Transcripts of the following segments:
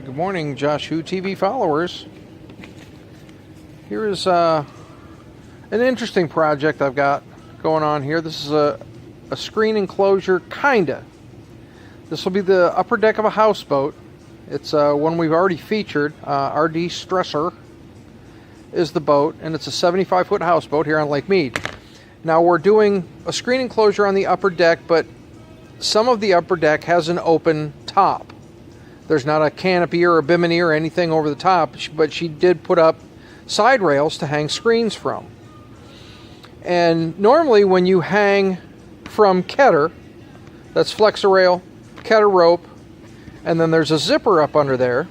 Good morning, Josh Who TV followers. Here is an interesting project I've got going on here. This is a screen enclosure, kinda. This will be the upper deck of a houseboat. It's one we've already featured. RD Stressor is the boat, and it's a 75-foot houseboat here on Lake Mead. Now we're doing a screen enclosure on the upper deck, but some of the upper deck has an open top. There's not a canopy or a bimini or anything over the top, but she did put up side rails to hang screens from. And normally when you hang from Ketter, that's Flexor rail, Ketter rope, and then there's a zipper up under there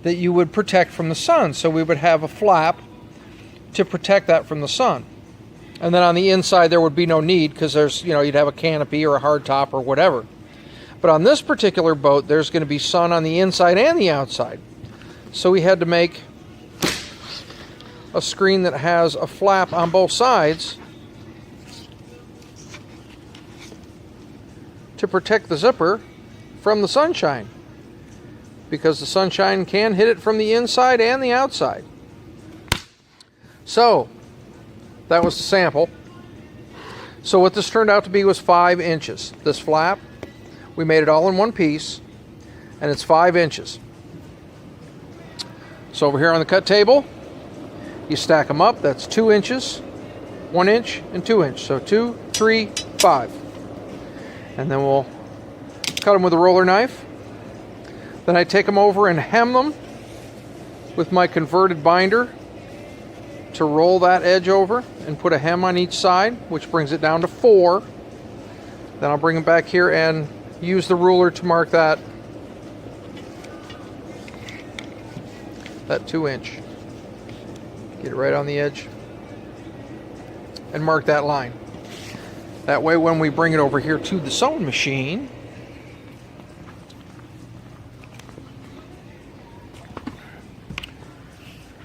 that you would protect from the sun. So we would have a flap to protect that from the sun. And then on the inside there would be no need because there's, you'd have a canopy or a hard top or whatever. But on this particular boat, there's going to be sun on the inside and the outside. So we had to make a screen that has a flap on both sides to protect the zipper from the sunshine, because the sunshine can hit it from the inside and the outside. So that was the sample. So what this turned out to be was 5 inches. This flap, we made it all in one piece, and it's 5 inches. So over here on the cut table, you stack them up. That's 2 inches, 1 inch, and 2 inch. So 2, 3, 5. And then we'll cut them with a roller knife. Then I take them over and hem them with my converted binder to roll that edge over and put a hem on each side, which brings it down to 4. Then I'll bring them back here and use the ruler to mark that 2 inch. Get it right on the edge and mark that line. That way when we bring it over here to the sewing machine,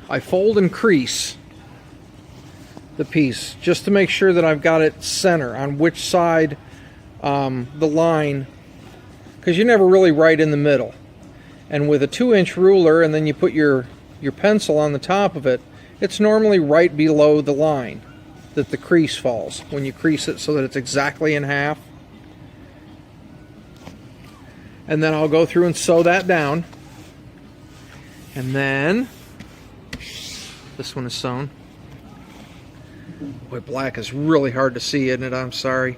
I fold and crease the piece just to make sure that I've got it center on which side the line, because you're never really right in the middle. And with a 2-inch ruler, and then you put your pencil on the top of it, it's normally right below the line that the crease falls when you crease it, so that it's exactly in half. And then I'll go through and sew that down. And then this one is sewn. Boy, black is really hard to see, isn't it? I'm sorry.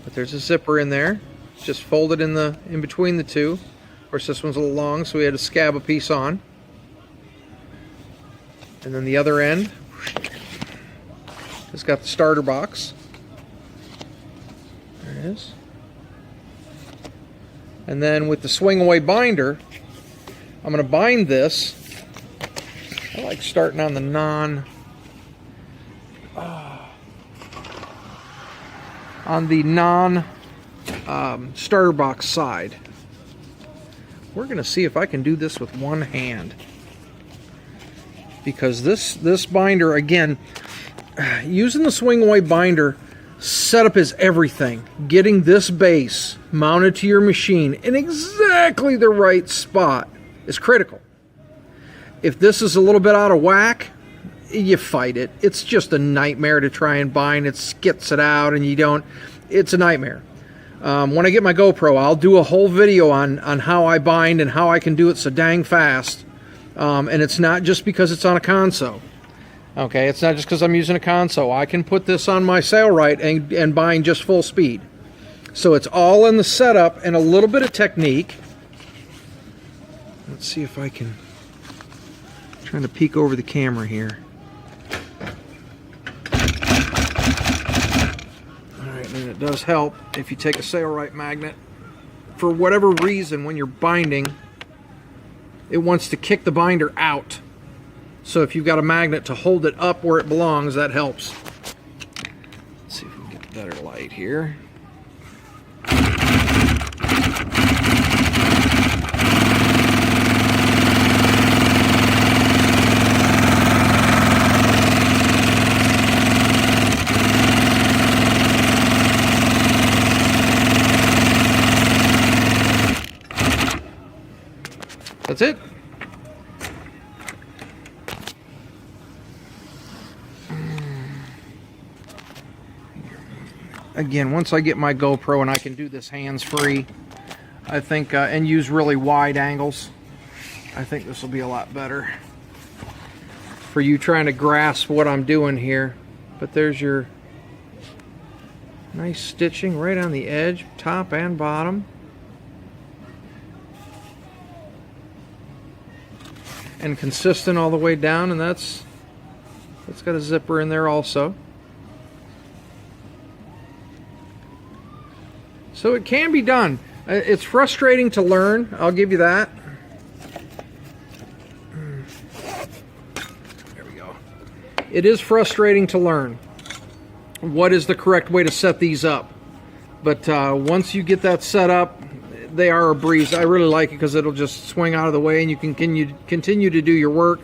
But there's a zipper in there. Just fold it in between the two. Of course, this one's a little long, so we had to scab a piece on. And then the other end has got the starter box. There it is. And then with the swing away binder, I'm going to bind this. I like starting on the starter box side. We're going to see if I can do this with one hand, because this binder, again, using the swing away binder, setup is everything. Getting this base mounted to your machine in exactly the right spot is critical. If this is a little bit out of whack, you fight it. It's just a nightmare to try and bind. It skits it out, and it's a nightmare. When I get my GoPro, I'll do a whole video on how I bind and how I can do it so dang fast. And it's not just because it's on a console. Okay, it's not just because I'm using a console. I can put this on my Sailrite and bind just full speed. So it's all in the setup and a little bit of technique. Let's see if I can. I'm trying to peek over the camera here. And it does help if you take a Sailrite magnet. For whatever reason, when you're binding, it wants to kick the binder out. So if you've got a magnet to hold it up where it belongs, that helps. Let's see if we can get better light here. That's it. Again, once I get my GoPro and I can do this hands-free, I think, and use really wide angles, I think this will be a lot better for you trying to grasp what I'm doing here. But there's your nice stitching right on the edge, top and bottom. And consistent all the way down, and that's got a zipper in there also. So it can be done. It's frustrating to learn, I'll give you that. There we go. It is frustrating to learn what is the correct way to set these up. But once you get that set up, they are a breeze. I really like it because it'll just swing out of the way and you can continue to do your work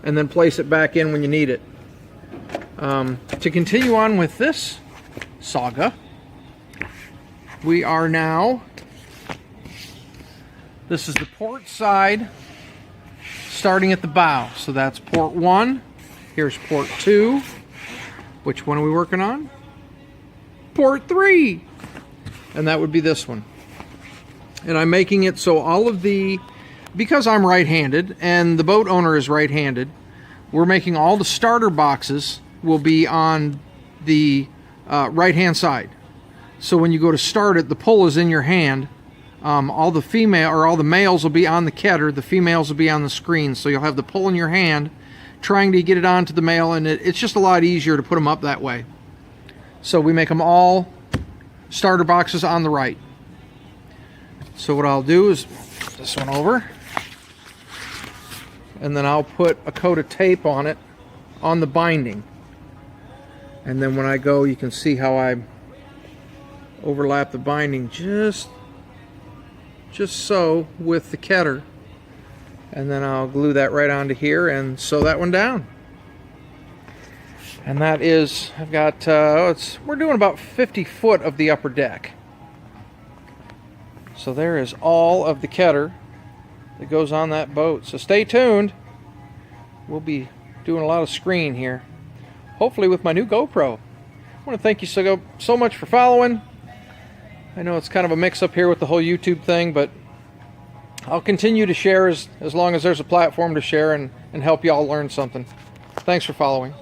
and then place it back in when you need it. To continue on with this saga, we are now, this is the port side starting at the bow. So that's port 1. Here's port 2. Which one are we working on? Port 3. And that would be this one. And I'm making it so all of the, because I'm right-handed and the boat owner is right-handed, we're making all the starter boxes will be on the right-hand side. So when you go to start it, the pull is in your hand. All the males will be on the kedder, the females will be on the screen. So you'll have the pull in your hand, trying to get it onto the male, and it's just a lot easier to put them up that way. So we make them all starter boxes on the right. So what I'll do is put this one over, and then I'll put a coat of tape on it, on the binding. And then when I go, you can see how I overlap the binding just so with the kedder. And then I'll glue that right onto here and sew that one down. And that is, I've got, we're doing about 50 foot of the upper deck. So there is all of the kedder that goes on that boat. So stay tuned. We'll be doing a lot of screen here, hopefully with my new GoPro. I want to thank you so much for following. I know it's kind of a mix-up here with the whole YouTube thing, but I'll continue to share as long as there's a platform to share and help you all learn something. Thanks for following.